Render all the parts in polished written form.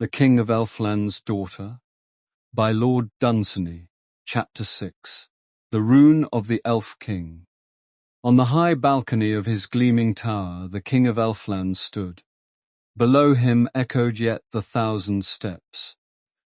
The King of Elfland's Daughter, by Lord Dunsany, Chapter 6. The Rune of the Elf King. On the high balcony of his gleaming tower the King of Elfland stood. Below him echoed yet the 1,000 steps.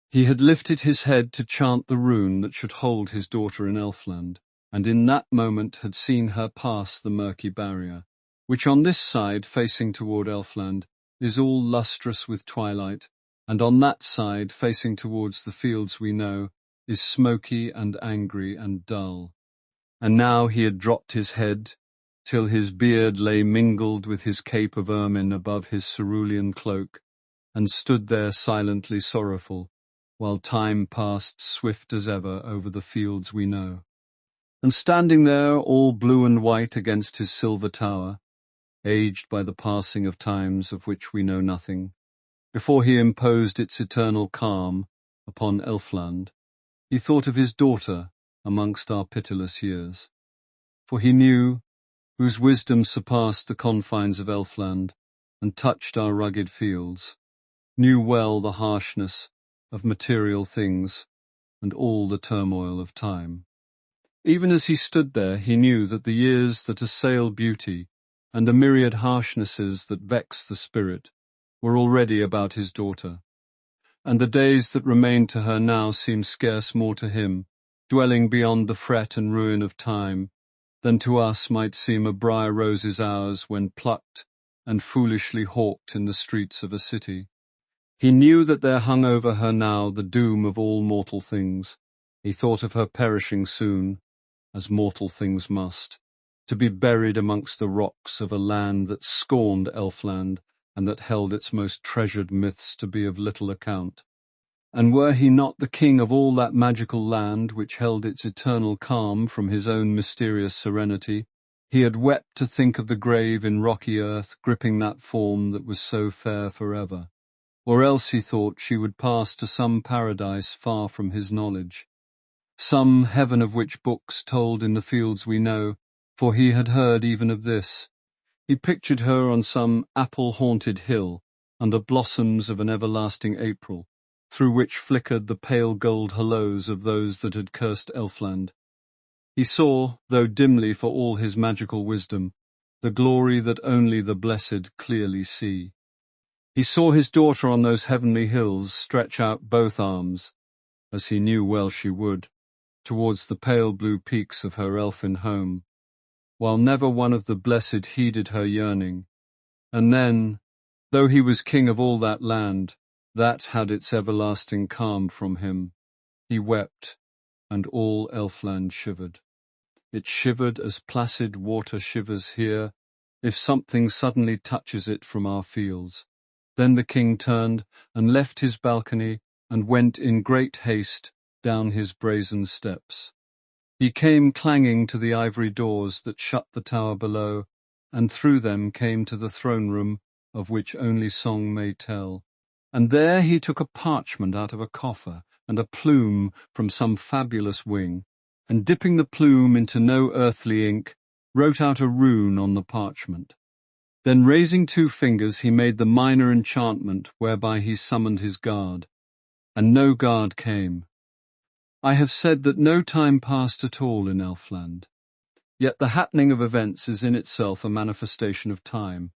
He had lifted his head to chant the rune that should hold his daughter in Elfland, and in that moment had seen her pass the murky barrier, which on this side, facing toward Elfland, is all lustrous with twilight, and on that side, facing towards the fields we know, is smoky and angry and dull. And now he had dropped his head, till his beard lay mingled with his cape of ermine above his cerulean cloak, and stood there silently sorrowful, while time passed swift as ever over the fields we know. And standing there, all blue and white against his silver tower, aged by the passing of times of which we know nothing, before he imposed its eternal calm upon Elfland, he thought of his daughter amongst our pitiless years. For he knew, whose wisdom surpassed the confines of Elfland and touched our rugged fields, knew well the harshness of material things and all the turmoil of time. Even as he stood there, he knew that the years that assail beauty and the myriad harshnesses that vex the spirit were already about his daughter, and the days that remained to her now seemed scarce more to him, dwelling beyond the fret and ruin of time, than to us might seem a briar rose's hours when plucked and foolishly hawked in the streets of a city. He knew that there hung over her now the doom of all mortal things. He thought of her perishing soon, as mortal things must, to be buried amongst the rocks of a land that scorned Elfland, and that held its most treasured myths to be of little account. And were he not the king of all that magical land which held its eternal calm from his own mysterious serenity, he had wept to think of the grave in rocky earth gripping that form that was so fair forever. Or else he thought she would pass to some paradise far from his knowledge, some heaven of which books told in the fields we know, for he had heard even of this. He pictured her on some apple-haunted hill, under blossoms of an everlasting April, through which flickered the pale gold hellos of those that had cursed Elfland. He saw, though dimly for all his magical wisdom, the glory that only the blessed clearly see. He saw his daughter on those heavenly hills stretch out both arms, as he knew well she would, towards the pale blue peaks of her elfin home, while never one of the blessed heeded her yearning. And then, though he was king of all that land, that had its everlasting calm from him, he wept, and all Elfland shivered. It shivered as placid water shivers here, if something suddenly touches it from our fields. Then the king turned and left his balcony and went in great haste down his brazen steps. He came clanging to the ivory doors that shut the tower below, and through them came to the throne room of which only song may tell. And there he took a parchment out of a coffer and a plume from some fabulous wing, and dipping the plume into no earthly ink, wrote out a rune on the parchment. Then raising 2 fingers he made the minor enchantment whereby he summoned his guard, and no guard came. I have said that no time passed at all in Elfland, yet the happening of events is in itself a manifestation of time,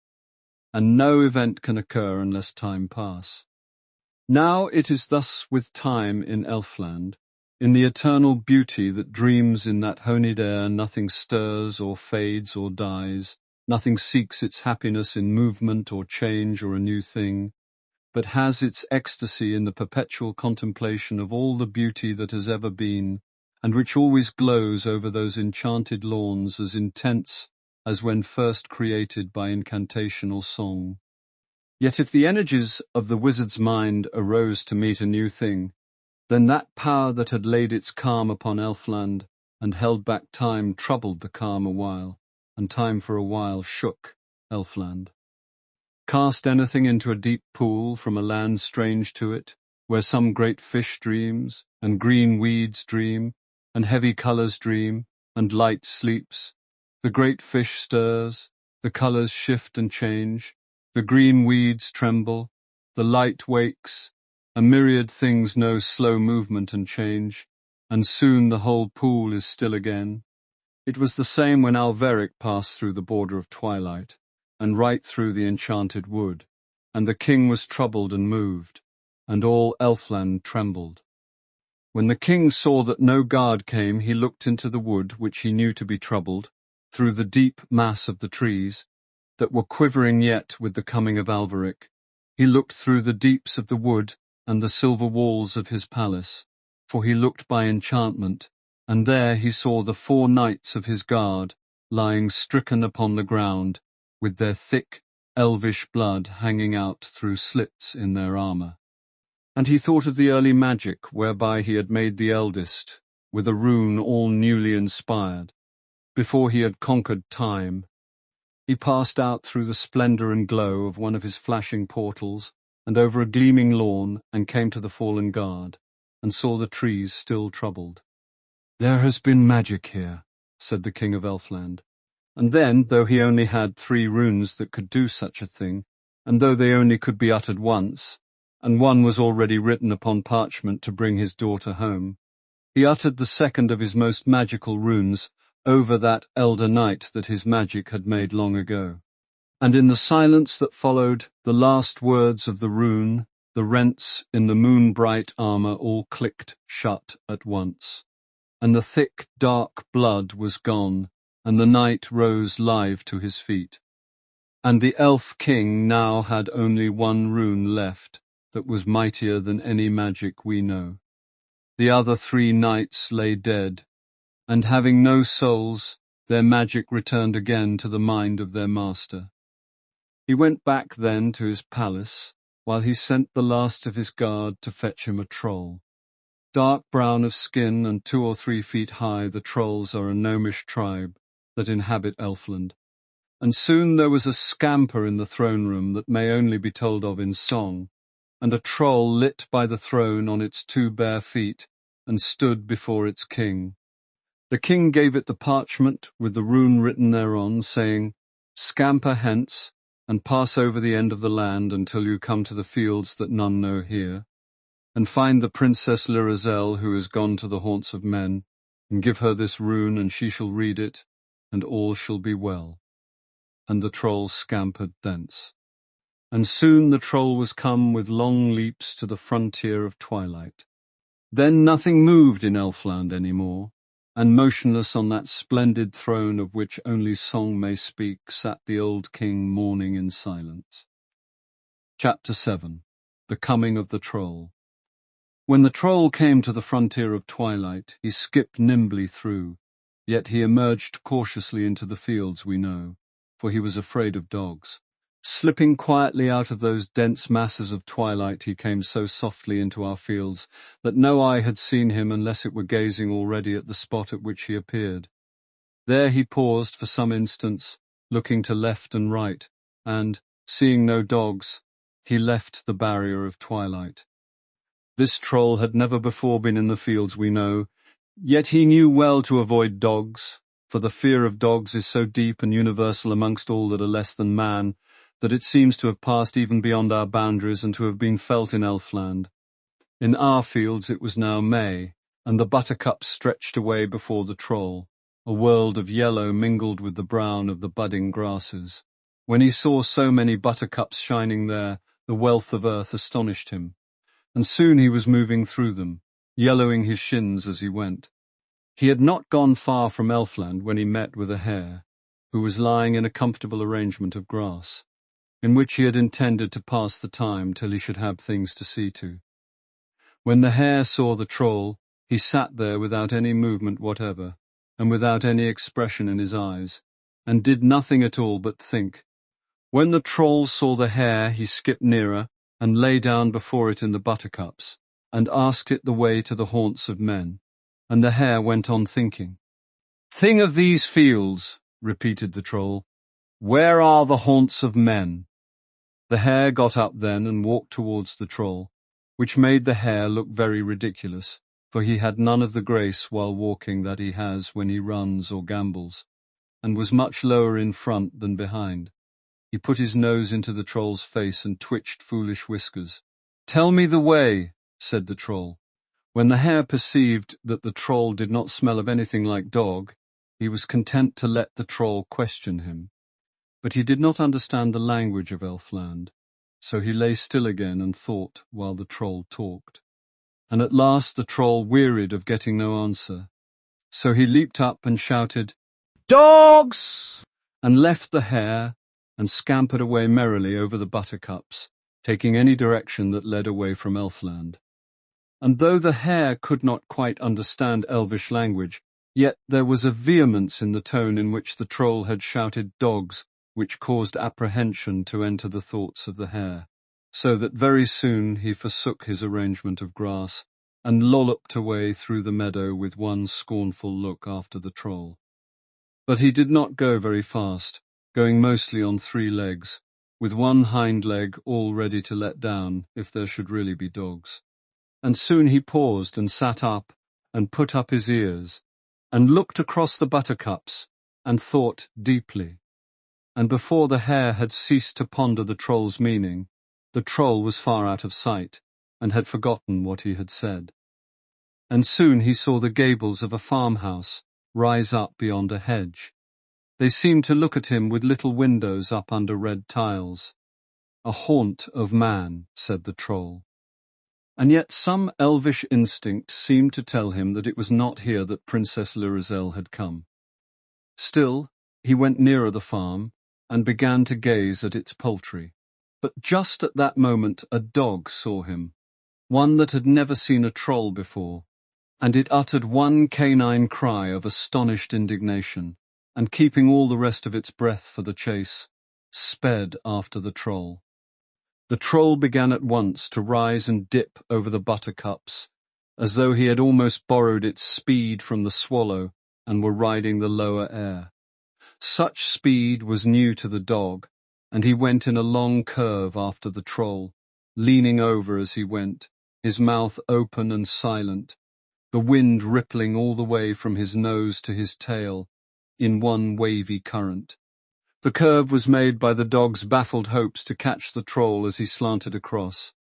and no event can occur unless time pass. Now it is thus with time in Elfland. In the eternal beauty that dreams in that honeyed air nothing stirs or fades or dies, nothing seeks its happiness in movement or change or a new thing, but has its ecstasy in the perpetual contemplation of all the beauty that has ever been, and which always glows over those enchanted lawns as intense as when first created by incantation or song. Yet if the energies of the wizard's mind arose to meet a new thing, then that power that had laid its calm upon Elfland and held back time troubled the calm a while, and time for a while shook Elfland. Cast anything into a deep pool from a land strange to it, where some great fish dreams, and green weeds dream, and heavy colours dream, and light sleeps. The great fish stirs, the colours shift and change, the green weeds tremble, the light wakes, A myriad things know slow movement and change, and soon the whole pool is still again. It was the same when Aetheric passed through the border of twilight, and right through the enchanted wood, and the king was troubled and moved, and all Elfland trembled. When the king saw that no guard came, he looked into the wood, which he knew to be troubled, through the deep mass of the trees, that were quivering yet with the coming of Aetheric. He looked through the deeps of the wood and the silver walls of his palace, for he looked by enchantment, and there he saw the 4 knights of his guard lying stricken upon the ground, with their thick, elvish blood hanging out through slits in their armour. And he thought of the early magic whereby he had made the eldest, with a rune all newly inspired, before he had conquered time. He passed out through the splendour and glow of one of his flashing portals, and over a gleaming lawn, and came to the fallen guard, and saw the trees still troubled. "There has been magic here," said the king of Elfland. And then, though he only had 3 runes that could do such a thing, and though they only could be uttered once, and one was already written upon parchment to bring his daughter home, he uttered the second of his most magical runes over that elder knight that his magic had made long ago. And in the silence that followed the last words of the rune, the rents in the moon-bright armour all clicked shut at once, and the thick, dark blood was gone, and the knight rose live to his feet. And the elf king now had only 1 rune left that was mightier than any magic we know. The other 3 knights lay dead, and having no souls, their magic returned again to the mind of their master. He went back then to his palace, while he sent the last of his guard to fetch him a troll. Dark brown of skin and 2 or 3 feet high, the trolls are a gnomish tribe that inhabit Elfland. And soon there was a scamper in the throne room that may only be told of in song, and a troll lit by the throne on its 2 bare feet, and stood before its king. The king gave it the parchment with the rune written thereon, saying, "Scamper hence, and pass over the end of the land until you come to the fields that none know here, and find the Princess Lyrazel who is gone to the haunts of men, and give her this rune, and she shall read it, and all shall be well." And the troll scampered thence. And soon the troll was come with long leaps to the frontier of twilight. Then nothing moved in Elfland any more, and motionless on that splendid throne of which only song may speak sat the old king mourning in silence. Chapter 7. The Coming of the Troll. When the troll came to the frontier of twilight, he skipped nimbly through, yet he emerged cautiously into the fields, we know, for he was afraid of dogs. Slipping quietly out of those dense masses of twilight, he came so softly into our fields that no eye had seen him unless it were gazing already at the spot at which he appeared. There he paused for some instants, looking to left and right, and, seeing no dogs, he left the barrier of twilight. This troll had never before been in the fields, we know, yet he knew well to avoid dogs, for the fear of dogs is so deep and universal amongst all that are less than man, that it seems to have passed even beyond our boundaries and to have been felt in Elfland. In our fields it was now May, and the buttercups stretched away before the troll, a world of yellow mingled with the brown of the budding grasses. When he saw so many buttercups shining there, the wealth of earth astonished him, and soon he was moving through them, yellowing his shins as he went. He had not gone far from Elfland when he met with a hare, who was lying in a comfortable arrangement of grass, in which he had intended to pass the time till he should have things to see to. When the hare saw the troll, he sat there without any movement whatever, and without any expression in his eyes, and did nothing at all but think. When the troll saw the hare, he skipped nearer, and lay down before it in the buttercups, and asked it the way to the haunts of men, and the hare went on thinking. "Thing of these fields," repeated the troll, "where are the haunts of men?" The hare got up then and walked towards the troll, which made the hare look very ridiculous, for he had none of the grace while walking that he has when he runs or gambols, and was much lower in front than behind. He put his nose into the troll's face and twitched foolish whiskers, "Tell me the way," said the troll. When the hare perceived that the troll did not smell of anything like dog, he was content to let the troll question him. But he did not understand the language of Elfland, so he lay still again and thought while the troll talked. And at last the troll wearied of getting no answer, so he leaped up and shouted, "Dogs!" and left the hare and scampered away merrily over the buttercups, taking any direction that led away from Elfland. And though the hare could not quite understand Elvish language, yet there was a vehemence in the tone in which the troll had shouted "dogs," which caused apprehension to enter the thoughts of the hare, so that very soon he forsook his arrangement of grass, and lolloped away through the meadow with one scornful look after the troll. But he did not go very fast, going mostly on 3 legs, with one hind leg all ready to let down if there should really be dogs. And soon he paused and sat up and put up his ears, and looked across the buttercups, and thought deeply. And before the hare had ceased to ponder the troll's meaning, the troll was far out of sight, and had forgotten what he had said. And soon he saw the gables of a farmhouse rise up beyond a hedge. They seemed to look at him with little windows up under red tiles. "A haunt of man," said the troll. And yet some elvish instinct seemed to tell him that it was not here that Princess Lirazel had come. Still, he went nearer the farm, and began to gaze at its poultry. But just at that moment a dog saw him, one that had never seen a troll before, and it uttered one canine cry of astonished indignation, and keeping all the rest of its breath for the chase, sped after the troll. The troll began at once to rise and dip over the buttercups, as though he had almost borrowed its speed from the swallow and were riding the lower air. Such speed was new to the dog, and he went in a long curve after the troll, leaning over as he went, his mouth open and silent, the wind rippling all the way from his nose to his tail in one wavy current. The curve was made by the dog's baffled hopes to catch the troll as he slanted across.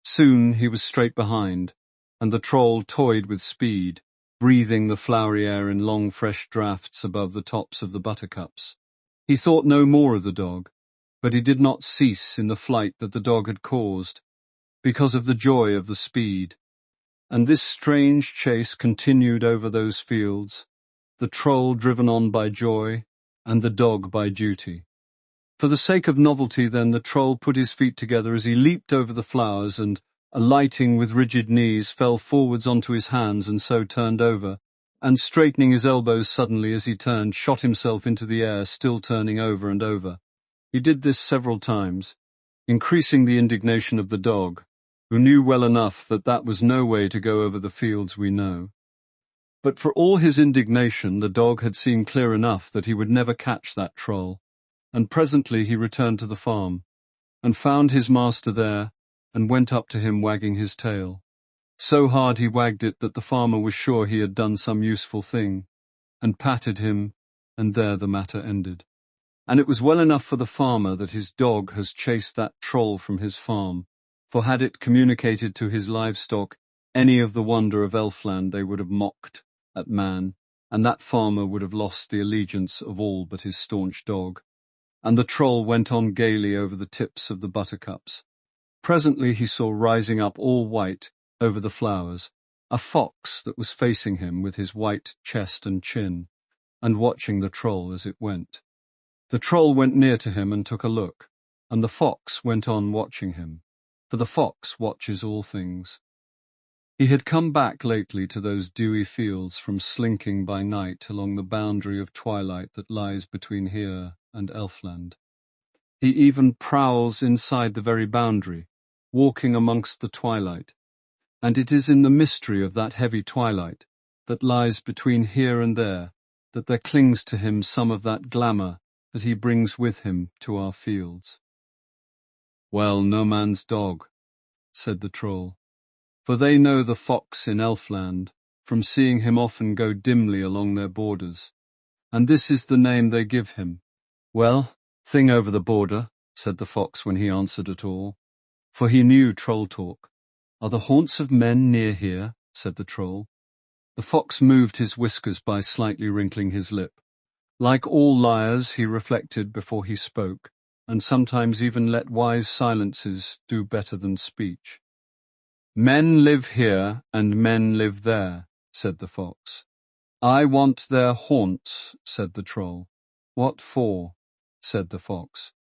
Soon he was straight behind, and the troll toyed with speed, breathing the flowery air in long fresh draughts above the tops of the buttercups. He thought no more of the dog, but he did not cease in the flight that the dog had caused, because of the joy of the speed. And this strange chase continued over those fields, the troll driven on by joy, and the dog by duty. For the sake of novelty, then, the troll put his feet together as he leaped over the flowers and, alighting with rigid knees, fell forwards onto his hands and so turned over, and straightening his elbows suddenly as he turned, shot himself into the air, still turning over and over. He did this several times, increasing the indignation of the dog, who knew well enough that that was no way to go over the fields we know. But for all his indignation, the dog had seen clear enough that he would never catch that troll, and presently he returned to the farm, and found his master there, and went up to him wagging his tail. So hard he wagged it that the farmer was sure he had done some useful thing, and patted him, and there the matter ended. And it was well enough for the farmer that his dog has chased that troll from his farm, for had it communicated to his livestock any of the wonder of Elfland, they would have mocked at man, and that farmer would have lost the allegiance of all but his staunch dog. And the troll went on gaily over the tips of the buttercups. Presently he saw rising up all white over the flowers a fox that was facing him with his white chest and chin, and watching the troll as it went. The troll went near to him and took a look, and the fox went on watching him, for the fox watches all things. He had come back lately to those dewy fields from slinking by night along the boundary of twilight that lies between here and Elfland. He even prowls inside the very boundary, walking amongst the twilight, and it is in the mystery of that heavy twilight that lies between here and there that there clings to him some of that glamour that he brings with him to our fields. "Well, no man's dog," said the troll, "for they know the fox in Elfland, from seeing him often go dimly along their borders, and this is the name they give him." "Well, thing over the border," said the fox when he answered at all. for he knew troll talk. "Are the haunts of men near here?" said the troll. The fox moved his whiskers by slightly wrinkling his lip. Like all liars, he reflected before he spoke, and sometimes even let wise silences do better than speech. "Men live here, and men live there," said the fox. "I want their haunts," said the troll. "What for?" said the fox.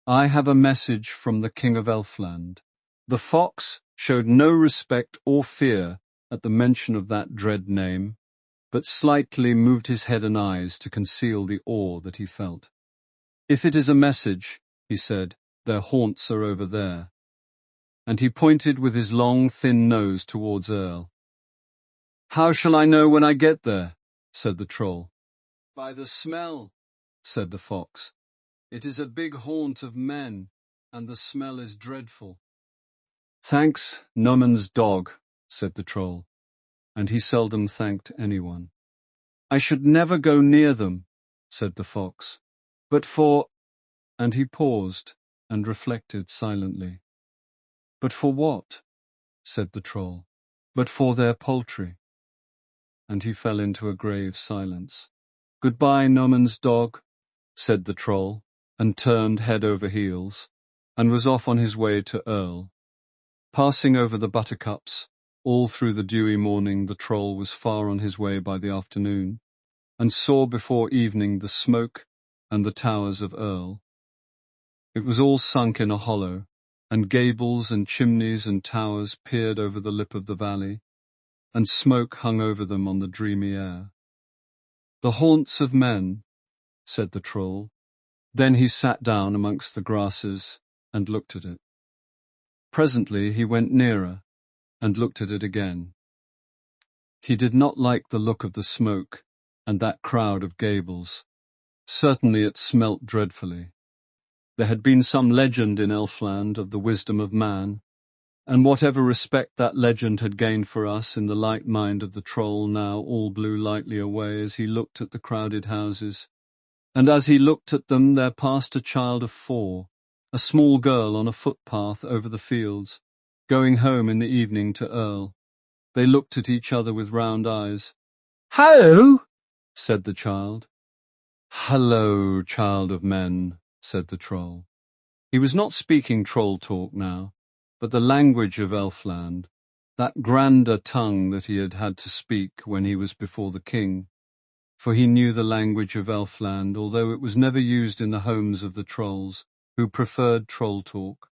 "I have a message from the King of Elfland." The fox showed no respect or fear at the mention of that dread name, but slightly moved his head and eyes to conceal the awe that he felt. "If it is a message," he said, "their haunts are over there." And he pointed with his long, thin nose towards Earl. "How shall I know when I get there?" said the troll. "By the smell," said the fox. "It is a big haunt of men, and the smell is dreadful." "Thanks, Noman's dog," said the troll, and he seldom thanked anyone. "I should never go near them," said the fox, "but for—" and he paused and reflected silently. "But for what?" said the troll. "But for their poultry." And he fell into a grave silence. "Goodbye, Noman's dog," said the troll, and turned head over heels, and was off on his way to Earl. Passing over the buttercups, all through the dewy morning the troll was far on his way by the afternoon, and saw before evening the smoke and the towers of Earl. It was all sunk in a hollow, and gables and chimneys and towers peered over the lip of the valley, and smoke hung over them on the dreamy air. "The haunts of men," said the troll. Then he sat down amongst the grasses and looked at it. Presently he went nearer and looked at it again. He did not like the look of the smoke and that crowd of gables. Certainly it smelt dreadfully. There had been some legend in Elfland of the wisdom of man, and whatever respect that legend had gained for us in the light mind of the troll now all blew lightly away as he looked at the crowded houses. And as he looked at them there passed a child of 4, a small girl on a footpath over the fields, going home in the evening to Earl. They looked at each other with round eyes. "Hallo," said the child. "Hallo, child of men," said the troll. He was not speaking troll talk now, but the language of Elfland, that grander tongue that he had had to speak when he was before the king, for he knew the language of Elfland, although it was never used in the homes of the trolls, who preferred troll talk.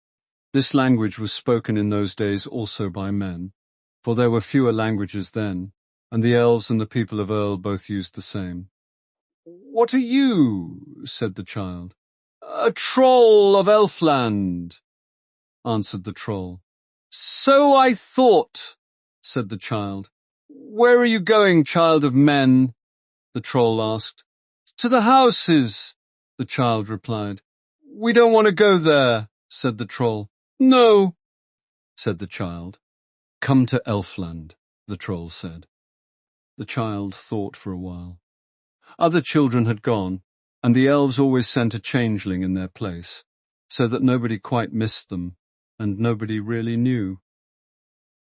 This language was spoken in those days also by men, for there were fewer languages then, and the elves and the people of Earl both used the same. "What are you?" said the child. "A troll of Elfland," answered the troll. "So I thought," said the child. "Where are you going, child of men?" the troll asked. "To the houses," the child replied. "We don't want to go there," said the troll. "No," said the child. "Come to Elfland," the troll said. The child thought for a while. Other children had gone, and the elves always sent a changeling in their place, so that nobody quite missed them, and nobody really knew.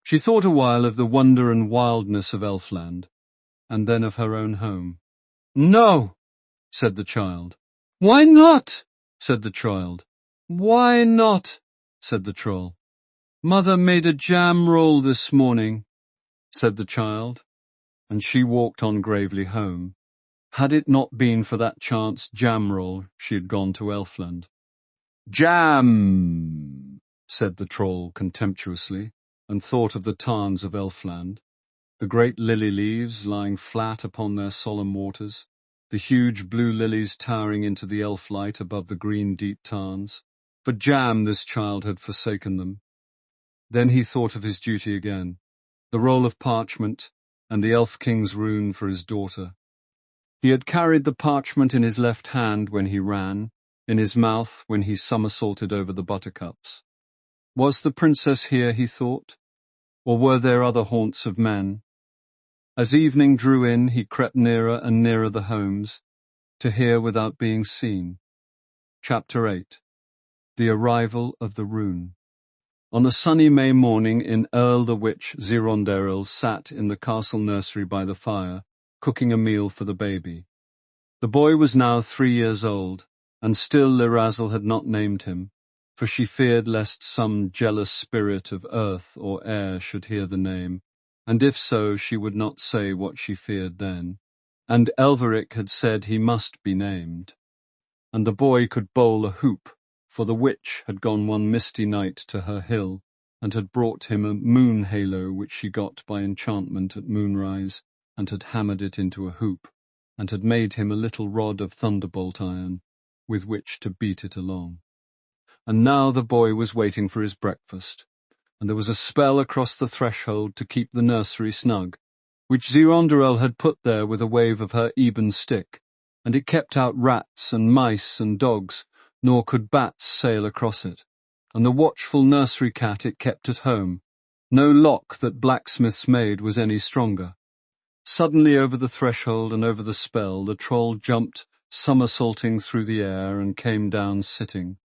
She thought a while of the wonder and wildness of Elfland, and then of her own home. "No," said the child. "Why not?" said the child. "Why not?" said the troll. "Mother made a jam roll this morning," said the child, and she walked on gravely home. Had it not been for that chance jam roll, she had gone to Elfland. "Jam," said the troll contemptuously, and thought of the tarns of Elfland, the great lily leaves lying flat upon their solemn waters, the huge blue lilies towering into the elf light above the green deep tarns. For jam this child had forsaken them. Then he thought of his duty again, the roll of parchment, and the elf king's rune for his daughter. He had carried the parchment in his left hand when he ran, in his mouth when he somersaulted over the buttercups. Was the princess here, he thought, or were there other haunts of men? As evening drew in, he crept nearer and nearer the homes, to hear without being seen. Chapter 8. The Arrival of the Rune. On a sunny May morning in Earl the Witch, Zironderil sat in the castle nursery by the fire, cooking a meal for the baby. The boy was now 3 years old, and still Lyrazel had not named him, for she feared lest some jealous spirit of earth or air should hear the name, and if so, she would not say what she feared then. And Elferic had said he must be named. And the boy could bowl a hoop, for the witch had gone one misty night to her hill, and had brought him a moon halo which she got by enchantment at moonrise, and had hammered it into a hoop, and had made him a little rod of thunderbolt iron, with which to beat it along. And now the boy was waiting for his breakfast, and there was a spell across the threshold to keep the nursery snug, which Zironderil had put there with a wave of her ebon stick, and it kept out rats and mice and dogs, nor could bats sail across it. And the watchful nursery cat it kept at home. No lock that blacksmiths made was any stronger. Suddenly over the threshold and over the spell the troll jumped, somersaulting through the air, and came down sitting.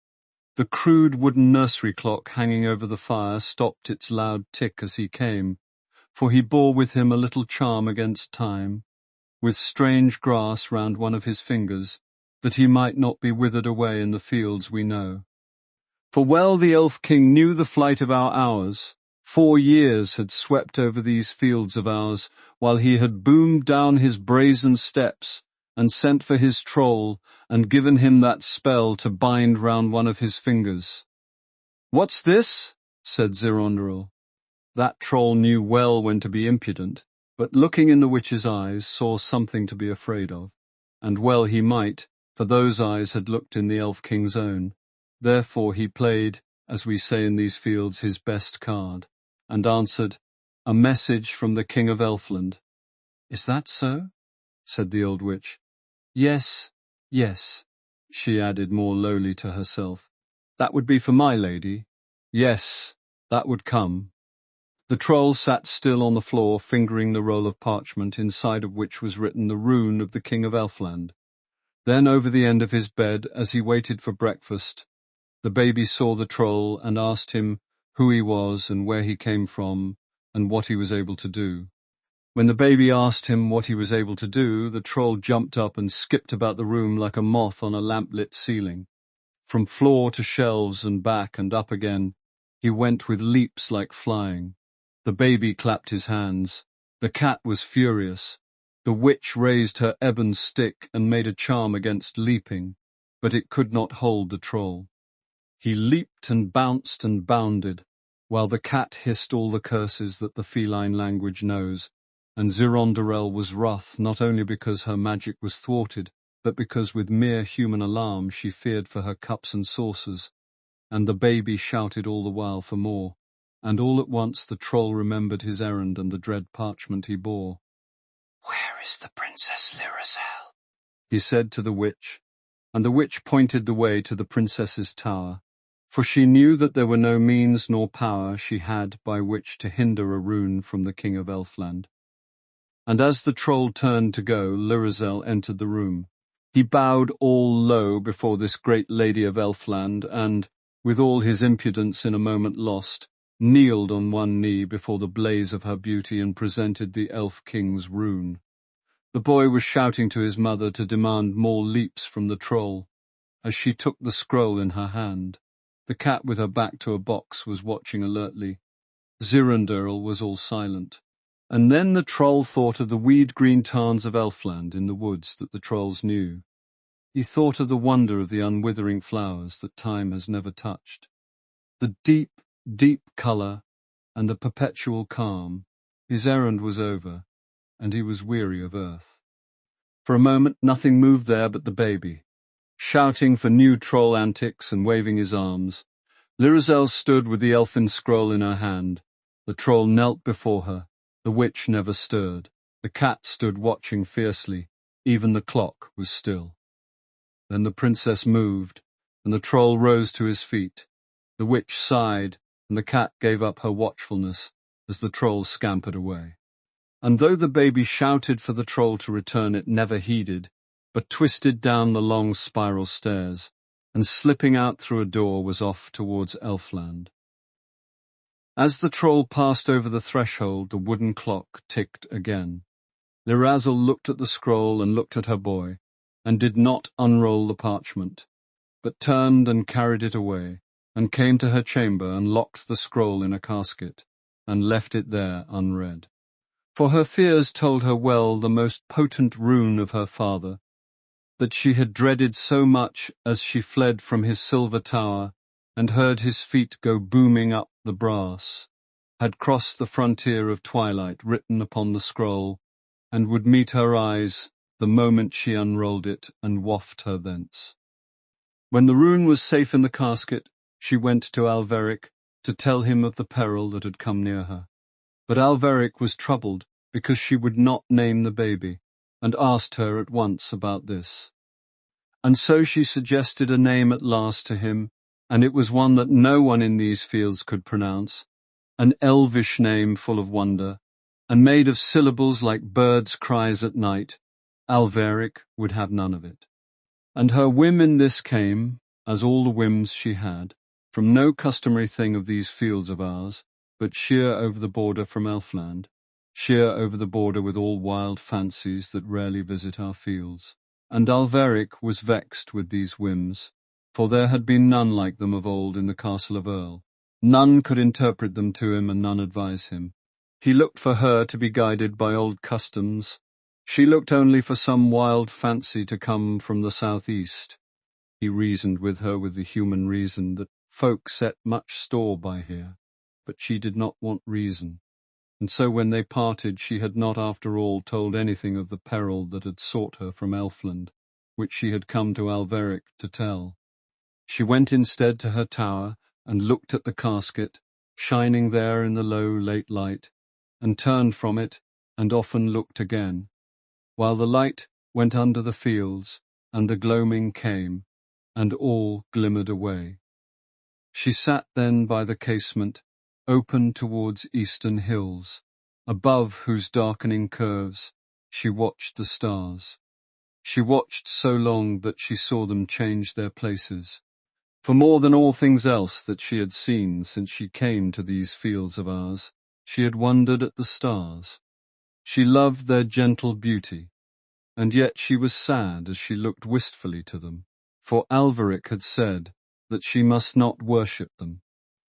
The crude wooden nursery clock hanging over the fire stopped its loud tick as he came, for he bore with him a little charm against time, with strange grass round one of his fingers, that he might not be withered away in the fields we know. For well the Elf King knew the flight of our hours. 4 years had swept over these fields of ours, while he had boomed down his brazen steps, and sent for his troll, and given him that spell to bind round one of his fingers. "What's this?" said Zironderil. That troll knew well when to be impudent, but looking in the witch's eyes saw something to be afraid of, and well he might, for those eyes had looked in the Elf King's own. Therefore he played, as we say in these fields, his best card, and answered, "A message from the King of Elfland." "Is that so?" said the old witch. "Yes, yes," she added more lowly to herself. "That would be for my lady. Yes, that would come." The troll sat still on the floor, fingering the roll of parchment, inside of which was written the rune of the King of Elfland. Then over the end of his bed, as he waited for breakfast, the baby saw the troll and asked him who he was and where he came from and what he was able to do. When the baby asked him what he was able to do, the troll jumped up and skipped about the room like a moth on a lamp-lit ceiling. From floor to shelves and back and up again, he went with leaps like flying. The baby clapped his hands. The cat was furious. The witch raised her ebon stick and made a charm against leaping, but it could not hold the troll. He leaped and bounced and bounded, while the cat hissed all the curses that the feline language knows, and Zironderil was wroth not only because her magic was thwarted, but because with mere human alarm she feared for her cups and saucers, and the baby shouted all the while for more. And all at once the troll remembered his errand and the dread parchment he bore. "Where is the Princess Lyrazel?" he said to the witch, and the witch pointed the way to the princess's tower, for she knew that there were no means nor power she had by which to hinder a rune from the King of Elfland. And as the troll turned to go, Lyrazel entered the room. He bowed all low before this great lady of Elfland, and, with all his impudence in a moment lost, kneeled on one knee before the blaze of her beauty and presented the Elf King's rune. The boy was shouting to his mother to demand more leaps from the troll, as she took the scroll in her hand. The cat with her back to a box was watching alertly. Zironderil was all silent. And then the troll thought of the weed-green tarns of Elfland in the woods that the trolls knew. He thought of the wonder of the unwithering flowers that time has never touched. The deep, deep colour, and a perpetual calm. His errand was over, and he was weary of earth. For a moment nothing moved there but the baby, shouting for new troll antics and waving his arms. Lyrazel stood with the elfin scroll in her hand. The troll knelt before her. The witch never stirred. The cat stood watching fiercely. Even the clock was still. Then the princess moved, and the troll rose to his feet. The witch sighed, and the cat gave up her watchfulness as the troll scampered away. And though the baby shouted for the troll to return, it never heeded, but twisted down the long spiral stairs, and slipping out through a door was off towards Elfland. As the troll passed over the threshold, the wooden clock ticked again. Lyrazel looked at the scroll and looked at her boy, and did not unroll the parchment, but turned and carried it away, and came to her chamber and locked the scroll in a casket, and left it there unread. For her fears told her well the most potent rune of her father, that she had dreaded so much as she fled from his silver tower, and heard his feet go booming up the brass, had crossed the frontier of twilight written upon the scroll, and would meet her eyes the moment she unrolled it and waft her thence. When the rune was safe in the casket, she went to Aetheric to tell him of the peril that had come near her. But Aetheric was troubled because she would not name the baby, and asked her at once about this. And so she suggested a name at last to him, and it was one that no one in these fields could pronounce, an elvish name full of wonder, and made of syllables like birds' cries at night. Aetheric would have none of it. And her whim in this came, as all the whims she had, from no customary thing of these fields of ours, but sheer over the border from Elfland, sheer over the border with all wild fancies that rarely visit our fields. And Aetheric was vexed with these whims, for there had been none like them of old in the castle of Earl. None could interpret them to him, and none advise him. He looked for her to be guided by old customs. She looked only for some wild fancy to come from the southeast. He reasoned with her with the human reason that folk set much store by here, but she did not want reason. And so when they parted, she had not after all told anything of the peril that had sought her from Elfland, which she had come to Aetheric to tell. She went instead to her tower, and looked at the casket, shining there in the low late light, and turned from it, and often looked again, while the light went under the fields, and the gloaming came, and all glimmered away. She sat then by the casement, open towards eastern hills, above whose darkening curves she watched the stars. She watched so long that she saw them change their places. For more than all things else that she had seen since she came to these fields of ours, she had wondered at the stars. She loved their gentle beauty, and yet she was sad as she looked wistfully to them, for Aetheric had said that she must not worship them.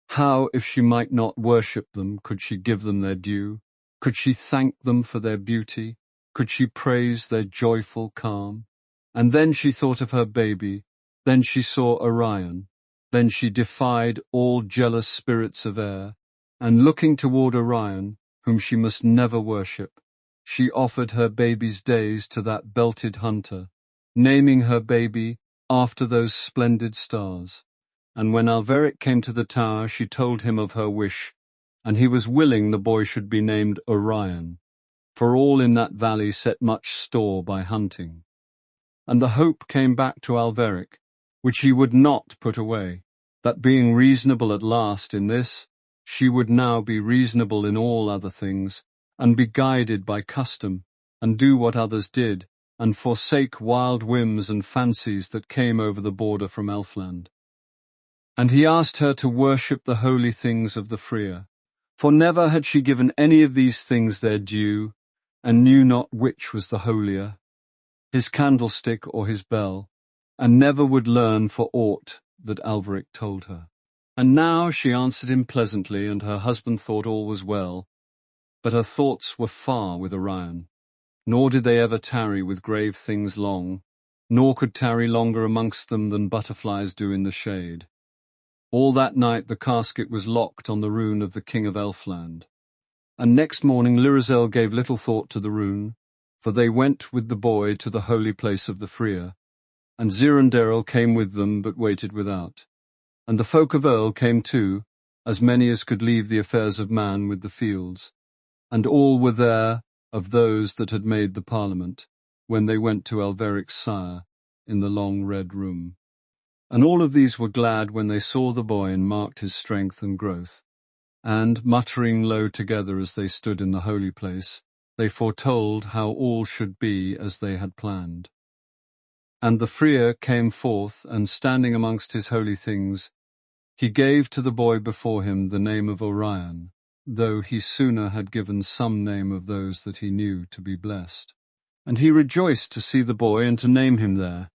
How, if she might not worship them, could she give them their due? Could she thank them for their beauty? Could she praise their joyful calm? And then she thought of her baby, then she saw Orion, then she defied all jealous spirits of air, and looking toward Orion, whom she must never worship, she offered her baby's days to that belted hunter, naming her baby after those splendid stars. And when Aetheric came to the tower, she told him of her wish, and he was willing the boy should be named Orion, for all in that valley set much store by hunting. And the hope came back to Aetheric, which he would not put away, that being reasonable at last in this, she would now be reasonable in all other things, and be guided by custom, and do what others did, and forsake wild whims and fancies that came over the border from Elfland. And he asked her to worship the holy things of the Freer, for never had she given any of these things their due, and knew not which was the holier, his candlestick or his bell, and never would learn for aught that Aetheric told her. And now she answered him pleasantly, and her husband thought all was well, but her thoughts were far with Orion, nor did they ever tarry with grave things long, nor could tarry longer amongst them than butterflies do in the shade. All that night the casket was locked on the rune of the king of Elfland. And next morning Lyrazel gave little thought to the rune, for they went with the boy to the holy place of the Freer, and Zirandail came with them but waited without. And the folk of Earl came too, as many as could leave the affairs of man with the fields, and all were there of those that had made the parliament, when they went to Aetheric's sire in the long red room. And all of these were glad when they saw the boy and marked his strength and growth, and, muttering low together as they stood in the holy place, they foretold how all should be as they had planned. And the Freer came forth, and standing amongst his holy things, He gave to the boy before him the name of Orion, though he sooner had given some name of those that he knew to be blessed. And he rejoiced to see the boy and to name him there.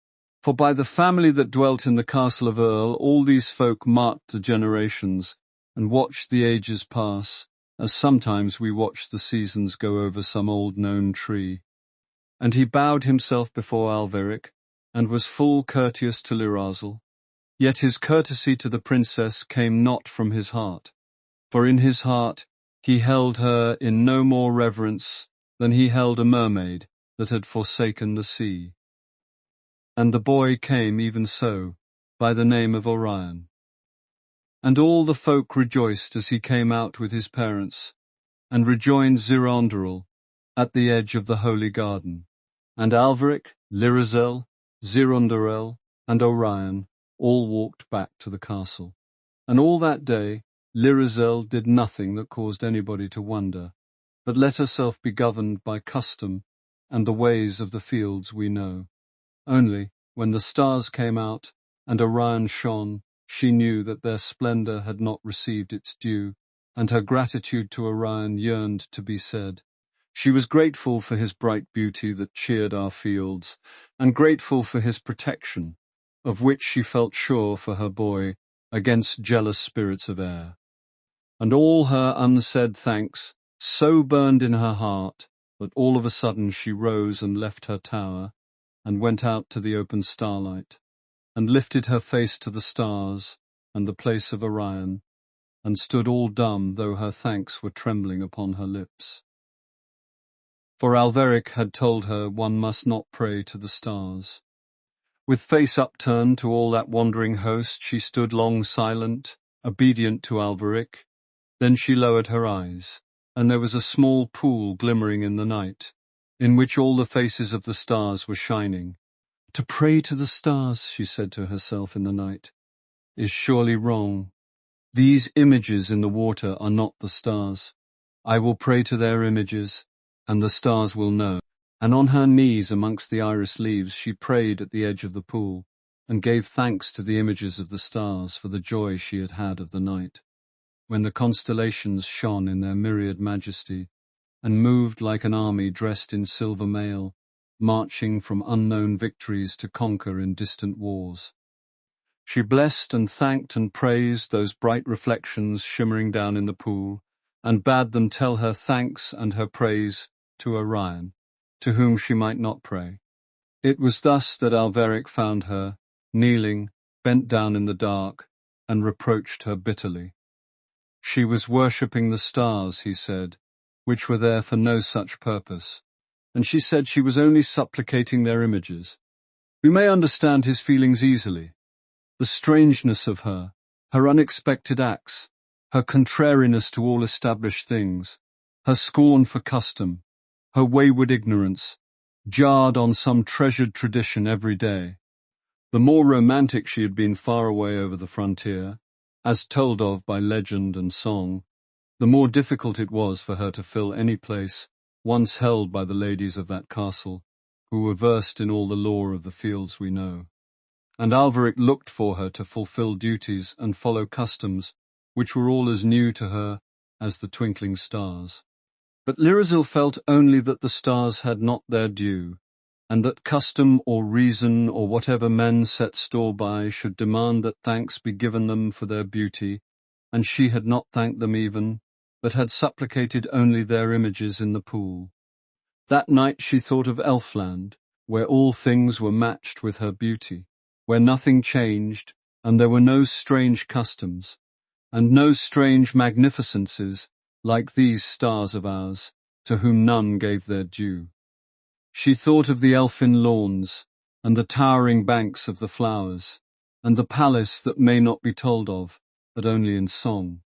For by the family that dwelt in the castle of Earl, all these folk marked the generations, and watched the ages pass, as sometimes we watch the seasons go over some old known tree. And he bowed himself before Aetheric, and was full courteous to Lyrazel. Yet his courtesy to the princess came not from his heart, for in his heart he held her in no more reverence than he held a mermaid that had forsaken the sea. And the boy came even so, by the name of Orion. And all the folk rejoiced as he came out with his parents, and rejoined Zirondaral at the edge of the holy garden. And Aetheric, Lyrazel, Zirondaral, and Orion all walked back to the castle. And all that day Lyrazel did nothing that caused anybody to wonder, but let herself be governed by custom and the ways of the fields we know. Only, when the stars came out and Orion shone, she knew that their splendor had not received its due, and her gratitude to Orion yearned to be said. She was grateful for his bright beauty that cheered our fields, and grateful for his protection, of which she felt sure for her boy, against jealous spirits of air. And all her unsaid thanks so burned in her heart that all of a sudden she rose and left her tower, and went out to the open starlight, and lifted her face to the stars and the place of Orion, and stood all dumb, though her thanks were trembling upon her lips. For Aetheric had told her one must not pray to the stars. With face upturned to all that wandering host, she stood long silent, obedient to Aetheric. Then she lowered her eyes, and there was a small pool glimmering in the night, in which all the faces of the stars were shining. To pray to the stars, she said to herself in the night, is surely wrong. These images in the water are not the stars. I will pray to their images, and the stars will know. And on her knees amongst the iris leaves she prayed at the edge of the pool, and gave thanks to the images of the stars for the joy she had had of the night, when the constellations shone in their myriad majesty, and moved like an army dressed in silver mail, marching from unknown victories to conquer in distant wars. She blessed and thanked and praised those bright reflections shimmering down in the pool, and bade them tell her thanks and her praise to Orion, to whom she might not pray. It was thus that Aetheric found her, kneeling, bent down in the dark, and reproached her bitterly. She was worshipping the stars, he said, which were there for no such purpose, and she said she was only supplicating their images. We may understand his feelings easily. The strangeness of her unexpected acts, her contrariness to all established things, her scorn for custom, her wayward ignorance, jarred on some treasured tradition every day. The more romantic she had been far away over the frontier, as told of by legend and song, the more difficult it was for her to fill any place once held by the ladies of that castle, who were versed in all the lore of the fields we know. And Aetheric looked for her to fulfill duties and follow customs which were all as new to her as the twinkling stars. But Lyrazel felt only that the stars had not their due, and that custom or reason or whatever men set store by should demand that thanks be given them for their beauty, and she had not thanked them even, but had supplicated only their images in the pool. That night she thought of Elfland, where all things were matched with her beauty, where nothing changed, and there were no strange customs, and no strange magnificences like these stars of ours, to whom none gave their due. She thought of the elfin lawns, and the towering banks of the flowers, and the palace that may not be told of, but only in song.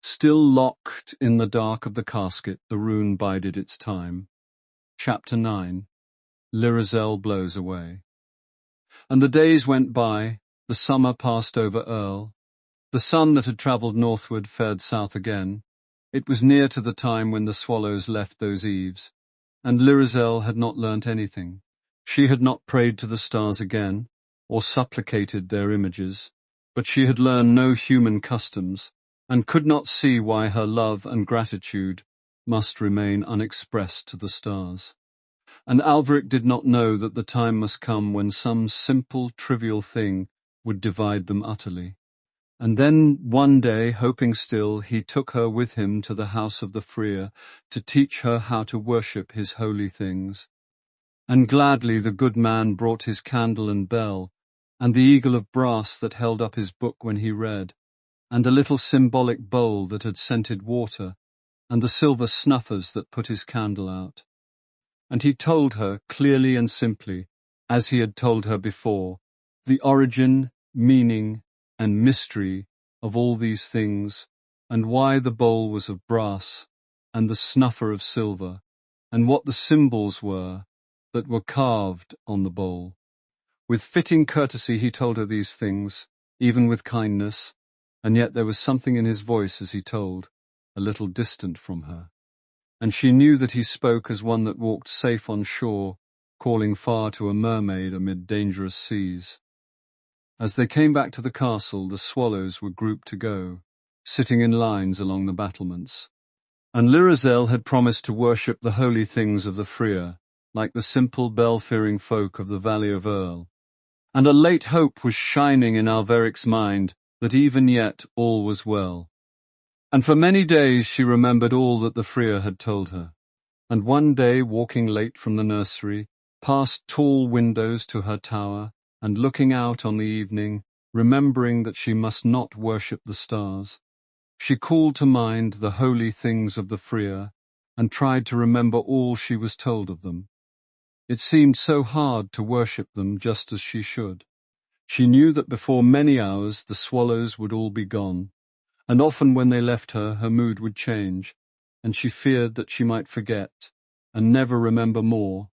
Still locked in the dark of the casket, the rune bided its time. Chapter 9. Lyrazel blows away. And the days went by, the summer passed over Earl. The sun that had travelled northward fared south again. It was near to the time when the swallows left those eaves, and Lyrazel had not learnt anything. She had not prayed to the stars again, or supplicated their images, but she had learned no human customs, and could not see why her love and gratitude must remain unexpressed to the stars. And Alveric did not know that the time must come when some simple, trivial thing would divide them utterly. And then one day, hoping still, he took her with him to the house of the Freer to teach her how to worship his holy things. And gladly the good man brought his candle and bell, and the eagle of brass that held up his book when he read, and a little symbolic bowl that had scented water, and the silver snuffers that put his candle out. And he told her clearly and simply, as he had told her before, the origin, meaning, and mystery of all these things, and why the bowl was of brass, and the snuffer of silver, and what the symbols were that were carved on the bowl. With fitting courtesy he told her these things, even with kindness, and yet there was something in his voice as he told, a little distant from her. And she knew that he spoke as one that walked safe on shore, calling far to a mermaid amid dangerous seas. As they came back to the castle, the swallows were grouped to go, sitting in lines along the battlements. And Lirazel had promised to worship the holy things of the Freer, like the simple bell-fearing folk of the Valley of Earl. And a late hope was shining in Alveric's mind that even yet all was well. And for many days she remembered all that the Freer had told her. And one day, walking late from the nursery, past tall windows to her tower, and looking out on the evening, remembering that she must not worship the stars, she called to mind the holy things of the Freer, and tried to remember all she was told of them. It seemed so hard to worship them just as she should. She knew that before many hours the swallows would all be gone, and often when they left her, her mood would change, and she feared that she might forget, and never remember more,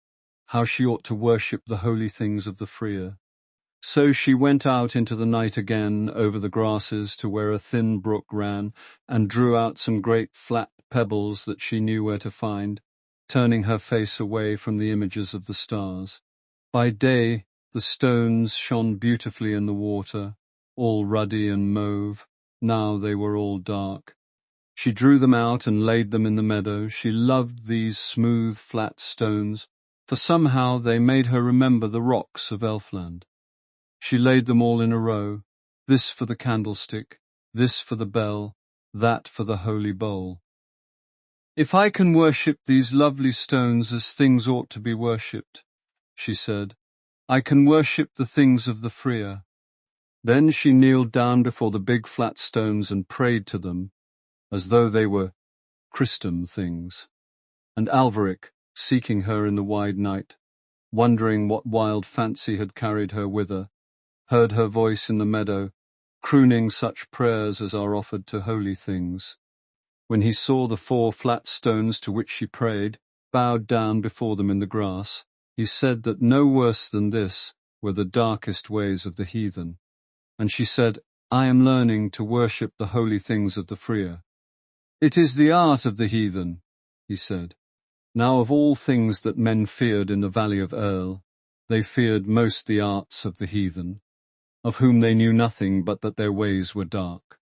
how she ought to worship the holy things of the Freer. So she went out into the night again over the grasses to where a thin brook ran, and drew out some great flat pebbles that she knew where to find, turning her face away from the images of the stars. By day the stones shone beautifully in the water, all ruddy and mauve. Now they were all dark. She drew them out and laid them in the meadow. She loved these smooth, flat stones, for somehow they made her remember the rocks of Elfland. She laid them all in a row, this for the candlestick, this for the bell, that for the holy bowl. "If I can worship these lovely stones as things ought to be worshipped," she said, "I can worship the things of the Freer." Then she kneeled down before the big flat stones and prayed to them, as though they were Christum things. And Alveric, seeking her in the wide night, wondering what wild fancy had carried her whither, heard her voice in the meadow, crooning such prayers as are offered to holy things. When he saw the 4 flat stones to which she prayed, bowed down before them in the grass, he said that no worse than this were the darkest ways of the heathen. And she said, "I am learning to worship the holy things of the Freer." "It is the art of the heathen," he said. Now of all things that men feared in the Valley of Earl, they feared most the arts of the heathen, of whom they knew nothing but that their ways were dark.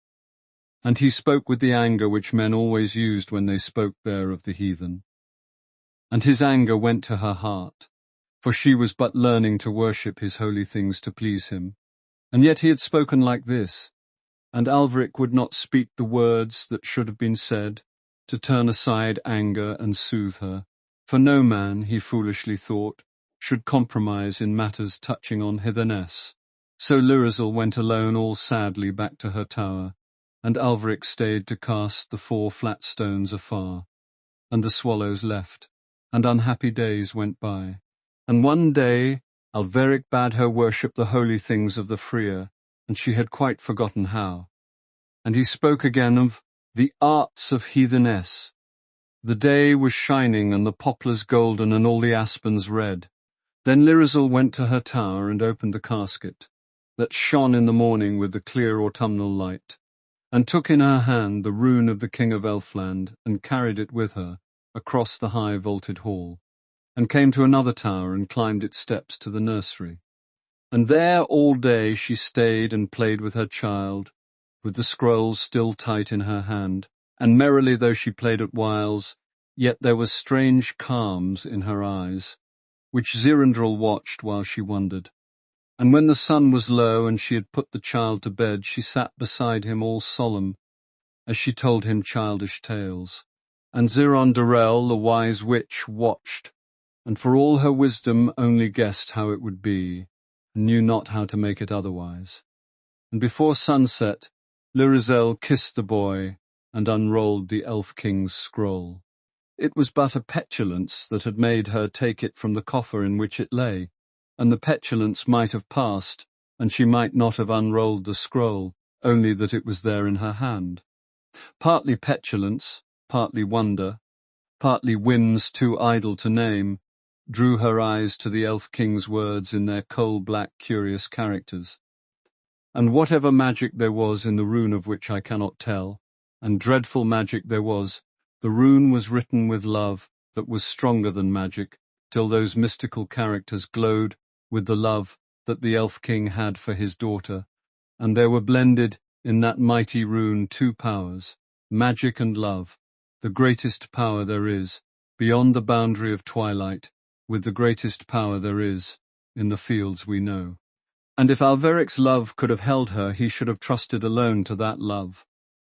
And he spoke with the anger which men always used when they spoke there of the heathen. And his anger went to her heart, for she was but learning to worship his holy things to please him. And yet he had spoken like this, and Alveric would not speak the words that should have been said, to turn aside anger and soothe her, for no man, he foolishly thought, should compromise in matters touching on heathenness. So Lirazel went alone all sadly back to her tower, and Alveric stayed to cast the 4 flat stones afar. And the swallows left, and unhappy days went by. And one day Alveric bade her worship the holy things of the Freer, and she had quite forgotten how. And he spoke again of the arts of heatheness. The day was shining, and the poplars golden, and all the aspens red. Then Lirazel went to her tower and opened the casket, that shone in the morning with the clear autumnal light, and took in her hand the rune of the King of Elfland, and carried it with her across the high vaulted hall, and came to another tower and climbed its steps to the nursery. And there all day she stayed and played with her child, with the scrolls still tight in her hand, and merrily though she played at whiles, yet there was strange calms in her eyes, which Zirandril watched while she wondered. And when the sun was low and she had put the child to bed, she sat beside him all solemn, as she told him childish tales. And Zirandril, the wise witch, watched, and for all her wisdom only guessed how it would be, and knew not how to make it otherwise. And before sunset, Lirizel kissed the boy and unrolled the Elf King's scroll. It was but a petulance that had made her take it from the coffer in which it lay, and the petulance might have passed, and she might not have unrolled the scroll, only that it was there in her hand. Partly petulance, partly wonder, partly whims too idle to name, drew her eyes to the Elf King's words in their coal-black curious characters. And whatever magic there was in the rune of which I cannot tell, and dreadful magic there was, the rune was written with love that was stronger than magic, till those mystical characters glowed with the love that the Elf King had for his daughter, and there were blended in that mighty rune two powers, magic and love, the greatest power there is, beyond the boundary of twilight, with the greatest power there is in the fields we know. And if Alveric's love could have held her, he should have trusted alone to that love,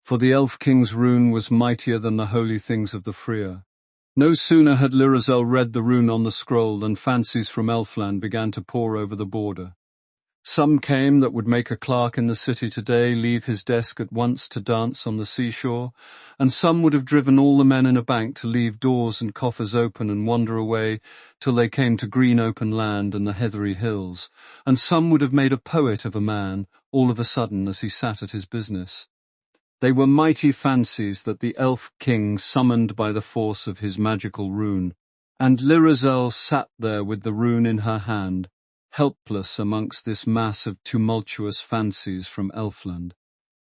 for the Elf King's rune was mightier than the holy things of the Freer. No sooner had Lirizel read the rune on the scroll than fancies from Elfland began to pour over the border. Some came that would make a clerk in the city today leave his desk at once to dance on the seashore, and some would have driven all the men in a bank to leave doors and coffers open and wander away till they came to green open land and the heathery hills, and some would have made a poet of a man all of a sudden as he sat at his business. They were mighty fancies that the Elf King summoned by the force of his magical rune, and Lirizel sat there with the rune in her hand, helpless amongst this mass of tumultuous fancies from Elfland.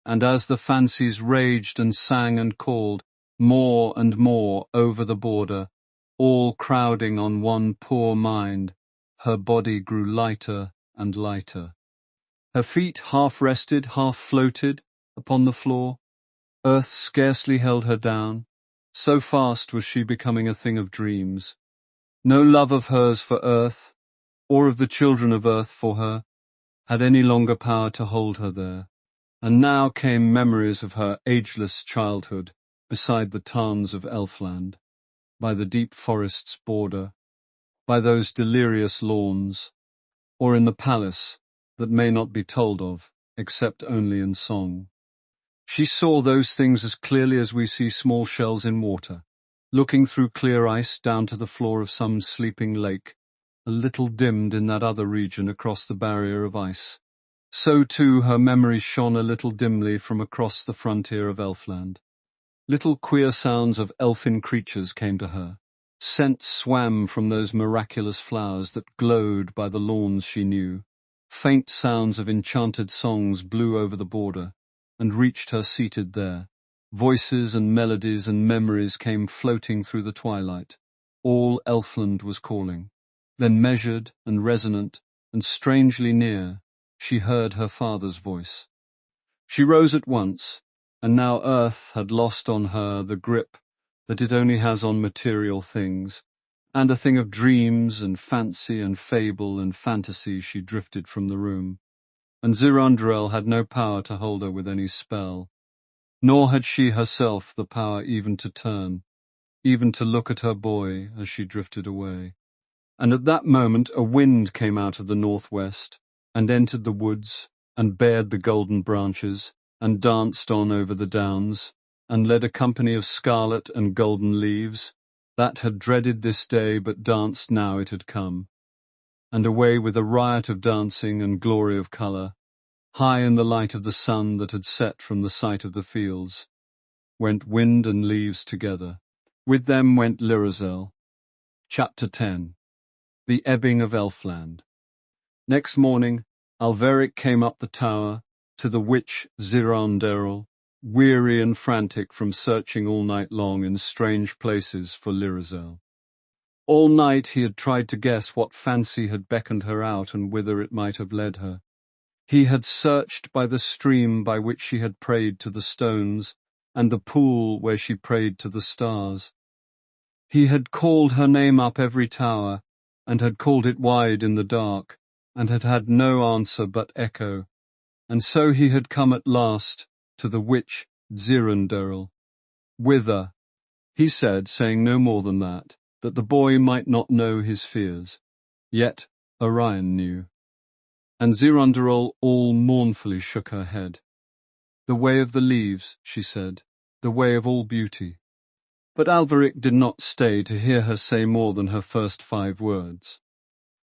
And as the fancies raged and sang and called, more and more over the border, all crowding on one poor mind, her body grew lighter and lighter. Her feet half rested, half floated upon the floor. Earth scarcely held her down, so fast was she becoming a thing of dreams. No love of hers for earth, or of the children of earth for her, had any longer power to hold her there. And now came memories of her ageless childhood beside the tarns of Elfland, by the deep forest's border, by those delirious lawns, or in the palace that may not be told of, except only in song. She saw those things as clearly as we see small shells in water, looking through clear ice down to the floor of some sleeping lake, a little dimmed in that other region across the barrier of ice. So too her memory shone a little dimly from across the frontier of Elfland. Little queer sounds of elfin creatures came to her. Scents swam from those miraculous flowers that glowed by the lawns she knew. Faint sounds of enchanted songs blew over the border, and reached her seated there. Voices and melodies and memories came floating through the twilight. All Elfland was calling. Then measured and resonant and strangely near, she heard her father's voice. She rose at once, and now earth had lost on her the grip that it only has on material things, and a thing of dreams and fancy and fable and fantasy she drifted from the room. And Zirandril had no power to hold her with any spell, nor had she herself the power even to turn, even to look at her boy as she drifted away. And at that moment a wind came out of the northwest, and entered the woods, and bared the golden branches, and danced on over the downs, and led a company of scarlet and golden leaves, that had dreaded this day but danced now it had come. And away with a riot of dancing and glory of colour, high in the light of the sun that had set from the sight of the fields, went wind and leaves together. With them went Lirizel. Chapter 10. The Ebbing of Elfland. Next morning, Alveric came up the tower to the witch Zirandril, weary and frantic from searching all night long in strange places for Lirizel. All night he had tried to guess what fancy had beckoned her out and whither it might have led her. He had searched by the stream by which she had prayed to the stones, and the pool where she prayed to the stars. He had called her name up every tower, and had called it wide in the dark, and had had no answer but echo. And so he had come at last to the witch Zirundurl. Whither? He said, saying no more than that the boy might not know his fears. Yet Orion knew. And Zirundurl all mournfully shook her head. The way of the leaves, she said, the way of all beauty. But Aetheric did not stay to hear her say more than her first 5 words.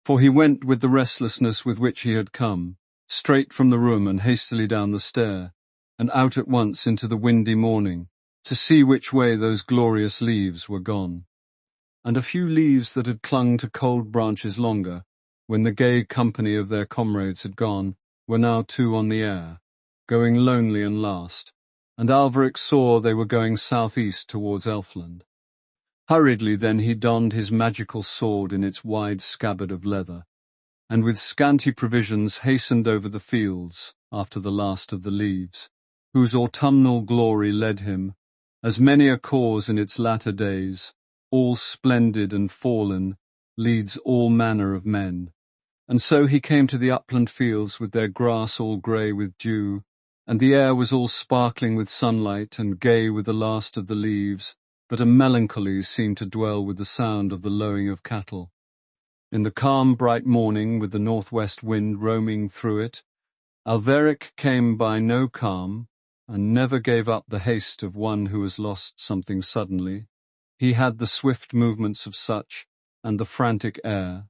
For he went with the restlessness with which he had come, straight from the room and hastily down the stair, and out at once into the windy morning, to see which way those glorious leaves were gone. And a few leaves that had clung to cold branches longer, when the gay company of their comrades had gone, were now 2 on the air, going lonely and last, and Aetheric saw they were going southeast towards Elfland. Hurriedly then he donned his magical sword in its wide scabbard of leather, and with scanty provisions hastened over the fields after the last of the leaves, whose autumnal glory led him, as many a cause in its latter days, all splendid and fallen, leads all manner of men. And so he came to the upland fields with their grass all grey with dew, and the air was all sparkling with sunlight and gay with the last of the leaves, but a melancholy seemed to dwell with the sound of the lowing of cattle. In the calm bright morning, with the northwest wind roaming through it, Aetheric came by no calm, and never gave up the haste of one who has lost something suddenly. He had the swift movements of such, and the frantic air.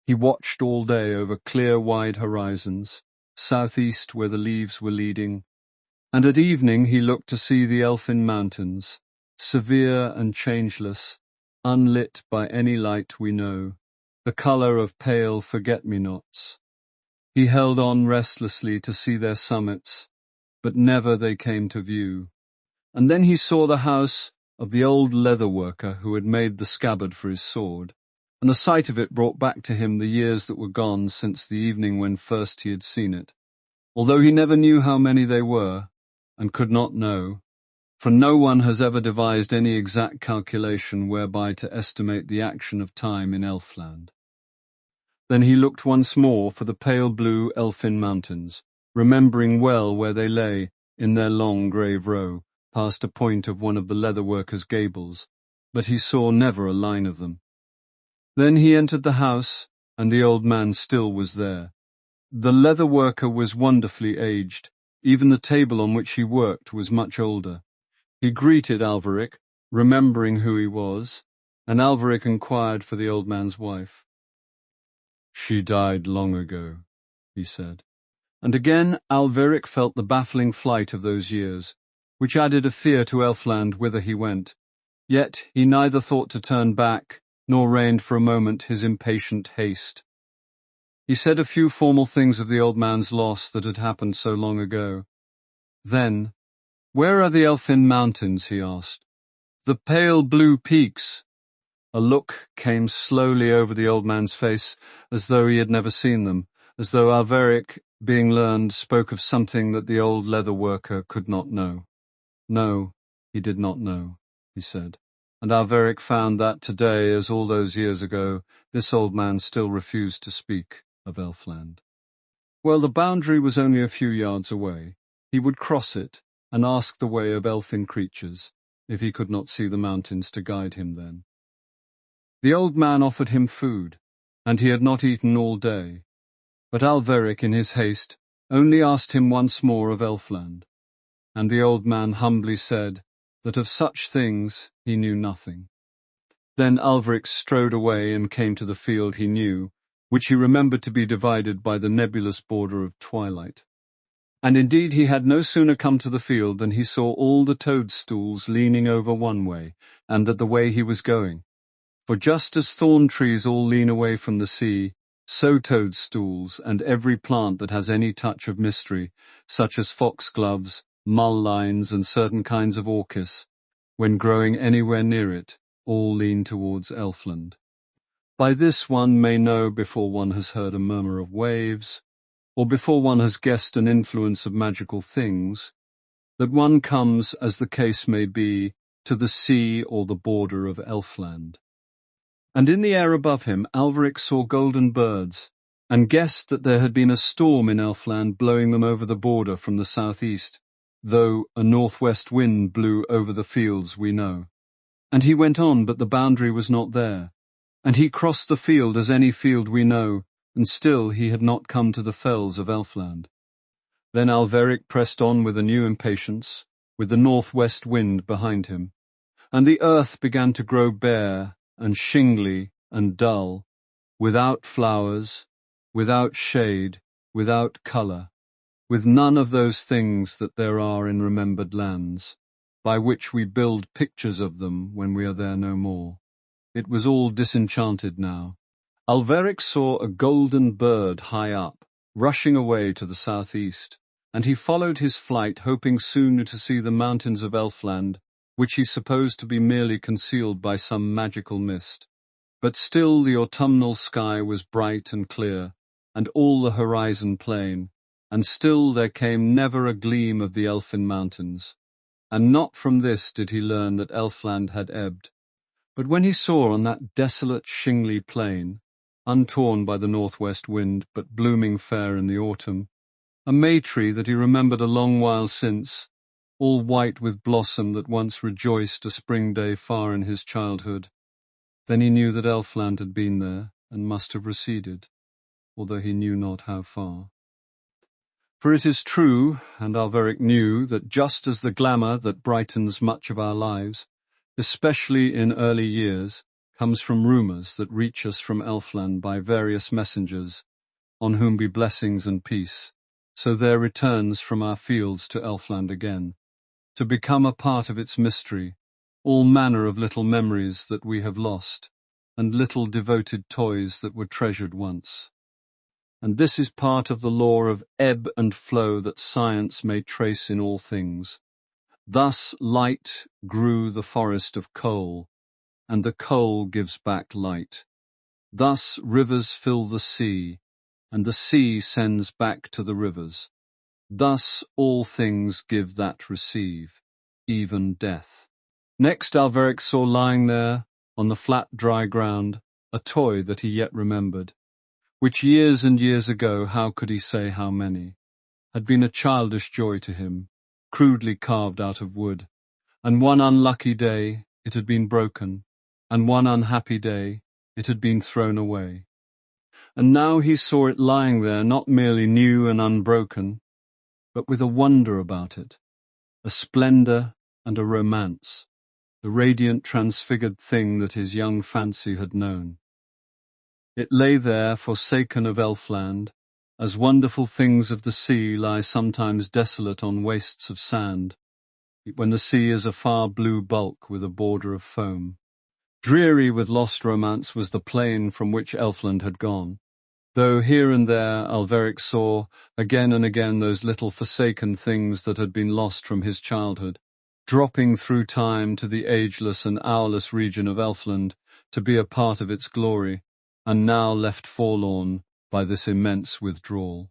He watched all day over clear wide horizons, southeast where the leaves were leading, and at evening he looked to see the Elfin mountains, severe and changeless, unlit by any light we know, the colour of pale forget-me-nots. He held on restlessly to see their summits, but never they came to view. And then he saw the house of the old leather worker who had made the scabbard for his sword, and the sight of it brought back to him the years that were gone since the evening when first he had seen it, although he never knew how many they were, and could not know, for no one has ever devised any exact calculation whereby to estimate the action of time in Elfland. Then he looked once more for the pale blue Elfin mountains, remembering well where they lay in their long grave row, past a point of one of the leather worker's gables, but he saw never a line of them. Then he entered the house, and the old man still was there. The leather worker was wonderfully aged, even the table on which he worked was much older. He greeted Aetheric, remembering who he was, and Aetheric inquired for the old man's wife. "She died long ago," he said. And again Aetheric felt the baffling flight of those years, which added a fear to Elfland whither he went. Yet he neither thought to turn back, nor reined for a moment his impatient haste. He said a few formal things of the old man's loss that had happened so long ago. Then, "Where are the Elfin mountains?" he asked. "The pale blue peaks." A look came slowly over the old man's face, as though he had never seen them, as though Aetheric, being learned, spoke of something that the old leather worker could not know. No, he did not know, he said, and Aetheric found that today, as all those years ago, this old man still refused to speak of Elfland. Well, the boundary was only a few yards away. He would cross it and ask the way of elfin creatures, if he could not see the mountains to guide him then. The old man offered him food, and he had not eaten all day, but Aetheric, in his haste, only asked him once more of Elfland, and the old man humbly said that of such things he knew nothing. Then Aetheric strode away and came to the field he knew, which he remembered to be divided by the nebulous border of twilight. And indeed he had no sooner come to the field than he saw all the toadstools leaning over one way, and at the way he was going. For just as thorn trees all lean away from the sea, so toadstools and every plant that has any touch of mystery, such as foxgloves, mullines, and certain kinds of orchis, when growing anywhere near it, all lean towards Elfland. By this one may know before one has heard a murmur of waves, or before one has guessed an influence of magical things, that one comes, as the case may be, to the sea or the border of Elfland. And in the air above him Alveric saw golden birds, and guessed that there had been a storm in Elfland blowing them over the border from the southeast, though a northwest wind blew over the fields we know. And he went on, but the boundary was not there. And he crossed the field as any field we know, and still he had not come to the fells of Elfland. Then Alveric pressed on with a new impatience, with the northwest wind behind him, and the earth began to grow bare and shingly and dull, without flowers, without shade, without colour, with none of those things that there are in remembered lands, by which we build pictures of them when we are there no more. It was all disenchanted now. Alveric saw a golden bird high up, rushing away to the southeast, and he followed his flight, hoping soon to see the mountains of Elfland, which he supposed to be merely concealed by some magical mist. But still the autumnal sky was bright and clear, and all the horizon plain, and still there came never a gleam of the elfin mountains. And not from this did he learn that Elfland had ebbed. But when he saw on that desolate shingly plain, untorn by the northwest wind, but blooming fair in the autumn, a may-tree that he remembered a long while since, all white with blossom that once rejoiced a spring day far in his childhood, then he knew that Elfland had been there, and must have receded, although he knew not how far. For it is true, and Alveric knew, that just as the glamour that brightens much of our lives, especially in early years, comes from rumours that reach us from Elfland by various messengers, on whom be blessings and peace, so there returns from our fields to Elfland again, to become a part of its mystery, all manner of little memories that we have lost, and little devoted toys that were treasured once. And this is part of the law of ebb and flow that science may trace in all things. Thus light grew the forest of coal, and the coal gives back light. Thus rivers fill the sea, and the sea sends back to the rivers. Thus all things give that receive, even death. Next Alveric saw lying there, on the flat dry ground, a toy that he yet remembered, which years and years ago, how could he say how many, had been a childish joy to him, crudely carved out of wood, and one unlucky day it had been broken, and one unhappy day it had been thrown away. And now he saw it lying there, not merely new and unbroken, but with a wonder about it, a splendour and a romance, the radiant transfigured thing that his young fancy had known. It lay there, forsaken of Elfland, as wonderful things of the sea lie sometimes desolate on wastes of sand, when the sea is a far blue bulk with a border of foam. Dreary with lost romance was the plain from which Elfland had gone, though here and there Alveric saw again and again those little forsaken things that had been lost from his childhood, dropping through time to the ageless and hourless region of Elfland to be a part of its glory, and now left forlorn by this immense withdrawal.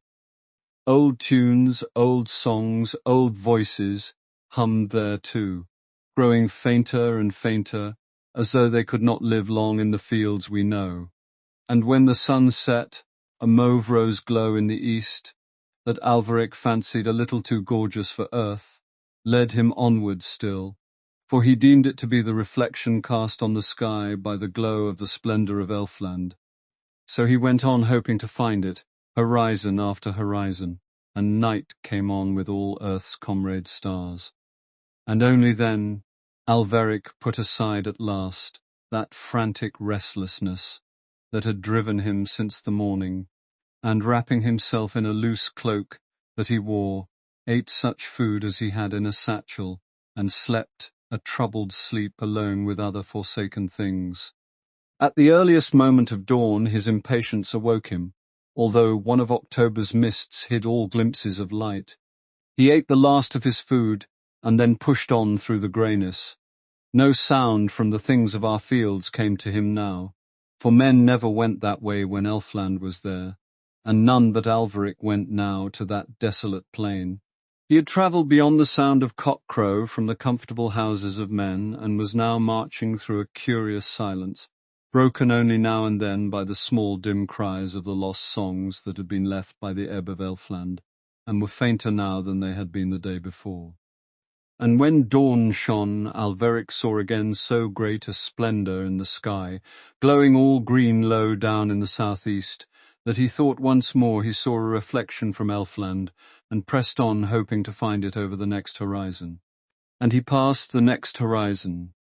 Old tunes, old songs, old voices hummed there too, growing fainter and fainter, as though they could not live long in the fields we know. And when the sun set, a mauve-rose glow in the east, that Alveric fancied a little too gorgeous for earth, led him onward still, for he deemed it to be the reflection cast on the sky by the glow of the splendour of Elfland. So he went on hoping to find it, horizon after horizon, and night came on with all earth's comrade stars. And only then Alveric put aside at last that frantic restlessness that had driven him since the morning, and wrapping himself in a loose cloak that he wore, ate such food as he had in a satchel, and slept a troubled sleep alone with other forsaken things. At the earliest moment of dawn his impatience awoke him, although one of October's mists hid all glimpses of light. He ate the last of his food, and then pushed on through the greyness. No sound from the things of our fields came to him now, for men never went that way when Elfland was there, and none but Alveric went now to that desolate plain. He had travelled beyond the sound of cock-crow from the comfortable houses of men, and was now marching through a curious silence, broken only now and then by the small dim cries of the lost songs that had been left by the ebb of Elfland, and were fainter now than they had been the day before. And when dawn shone, Alveric saw again so great a splendour in the sky, glowing all green low down in the southeast, that he thought once more he saw a reflection from Elfland, and pressed on, hoping to find it over the next horizon. And he passed the next horizon,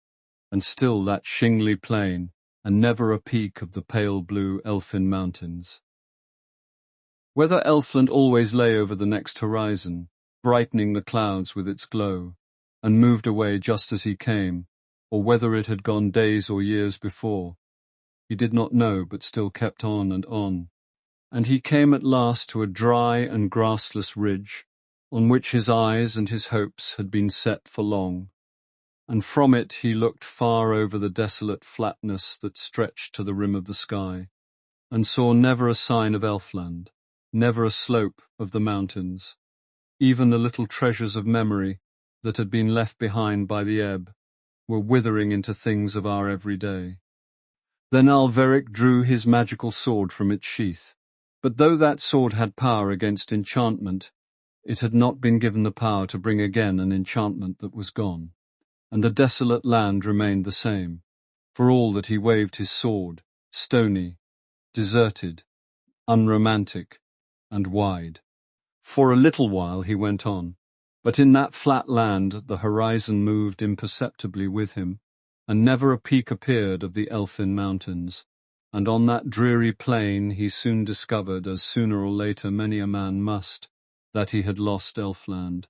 and still that shingly plain, and never a peak of the pale blue elfin mountains. Whether Elfland always lay over the next horizon, brightening the clouds with its glow, and moved away just as he came, or whether it had gone days or years before, he did not know, but still kept on, and he came at last to a dry and grassless ridge, on which his eyes and his hopes had been set for long, and from it he looked far over the desolate flatness that stretched to the rim of the sky, and saw never a sign of Elfland, never a slope of the mountains. Even the little treasures of memory that had been left behind by the ebb were withering into things of our everyday. Then Alveric drew his magical sword from its sheath, but though that sword had power against enchantment, it had not been given the power to bring again an enchantment that was gone, and the desolate land remained the same, for all that he waved his sword, stony, deserted, unromantic, and wide. For a little while he went on, but in that flat land the horizon moved imperceptibly with him, and never a peak appeared of the elfin mountains, and on that dreary plain he soon discovered, as sooner or later many a man must, that he had lost Elfland.